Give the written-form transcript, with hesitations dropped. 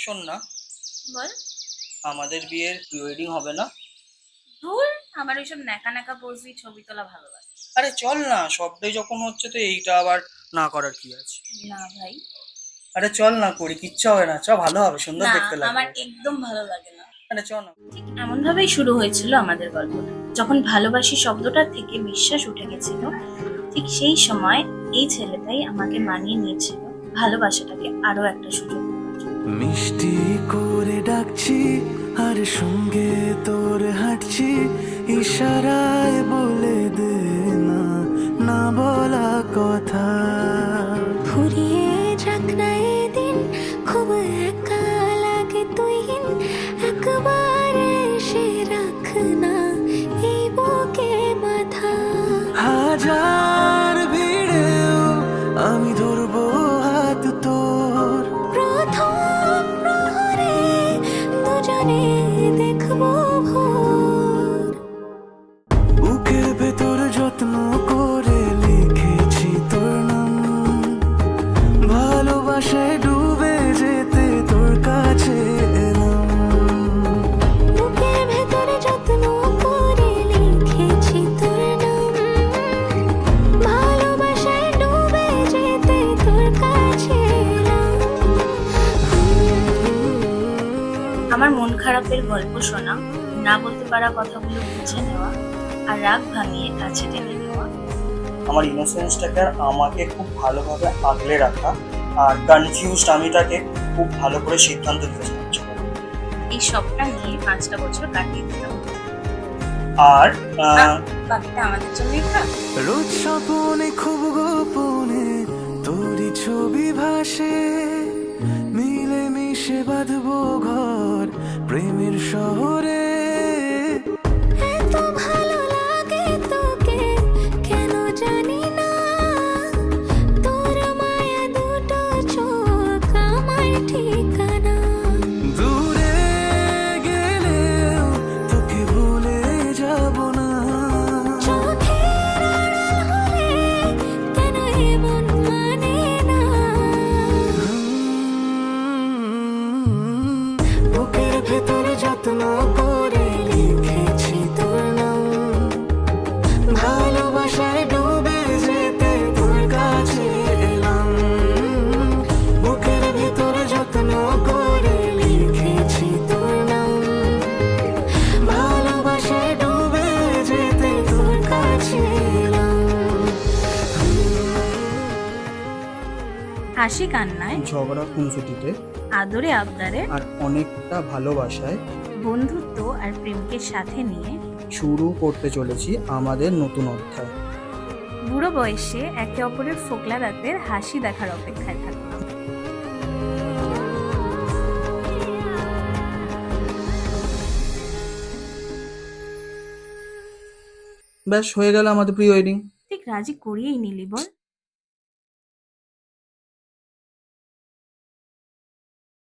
শোন না, বল। আমাদের বিয়ের প্রি ওয়েডিং হবে না? ধুর, আমার ওইসব ন্যাকা ন্যাকা পোজ দিয়ে ছবি তোলা ভালো লাগে আরে চল না, সবটাই যখন হচ্ছে তো এইটা আবার না করার কি আছে? না ভাই। আরে চল না, করি, কিচ্ছু হবে না, চ, ভালো হবে, সুন্দর না, দেখতে লাগবে। আমার একদম ভালো লাগে না। আরে চ না। ঠিক এমন ভাবেই শুরু হয়েছিল আমাদের গল্পটা। যখন ভালোবাসি শব্দটার থেকে বিশ্বাস উঠে গেছিল, ঠিক সেই সময় এই ছেলেটাই আমাকে মানিয়ে নিয়েছিল ভালোবাসাটাকে আরো একটা সুযোগ দেওয়ার জন্য। মিষ্টি করে ডাকছি আর সঙ্গে তোর হাঁটছি, ইশারায় বলে দে না না বলা কথা। ফুরিয়ে যাক না এদিন, খুব একা লাগে তুইহীন, একবার এসে রাখ না এই বুকে মাথা। হাজার ভিড়েও আমি ধরবো হাত তোর, প্রথম প্রহরে দুজনে দেখবো ভোর। বুকের ভেতর যত্ন করে লিখেছি তোর নাম, ভালোবাসায় ডুবে যেতে তোর কাছে এলাম। বুকের ভেতরে যত্ন করে লিখেছি তোর নাম, ভালোবাসায় ডুবে যেতে তোর কাছে এলাম। আমার মন খারাপের গল্প শোনা, না বলতে পারা কথাগুলো বুঝে নেওয়া, আর রাগ ভাঙিয়ে কাছে টেনে নেওয়া। আমার ইনোসেন্সটাকে আর আমাকে খুব ভালোভাবে আগলে রাখা, আর কনফিউজড আমিটাকে খুব ভালো করে সিদ্ধান্ত দিতে সাহায্য করা। এই সবটা নিয়ে 5টা বছর কাটিয়ে দিলাম। আর বাকিটা আমাদের জন্যই থাক। রোজ স্বপনে খুব গোপনে তোরই ছবি ভাসে, মিলে মিশে বাঁধবো ঘর প্রেমের শহরে। এত ভালো লাগে তোকে কেন জানি না, তোর মায়া দুটো চোখ আমার ঠিকানা। দূরে গেলেও তোকে ভুলে যাব না, চোখের আড়াল হলে কেন এমন মানে না। বুকের ভেতর যত্ন করে লিখেছি তোর নাম, ভালোবাসায় ডুবে যেতে তোর কাছে এলাম। বুকের ভেতর যত্ন করে লিখেছি তোর নাম, ভালোবাসায় ডুবে যেতে তোর কাছে এলাম। হাসি কান্নায়, ঝগড়া খুনসুটিতে, আদরে আবদারে, আর অনেকটা ভালোবাসায় বন্ধুত্ব আর প্রেমকে সাথে নিয়ে শুরু করতে চলেছি আমাদের নতুন অধ্যায়। বুড়ো বয়সে একে অপরের ফোকলা দাঁতের হাসি দেখার অপেক্ষায় থাকলাম। ব্যাস, হয়ে গেল আমাদের প্রি ওয়েডিং। ঠিক রাজি করিয়েই নিলি বল।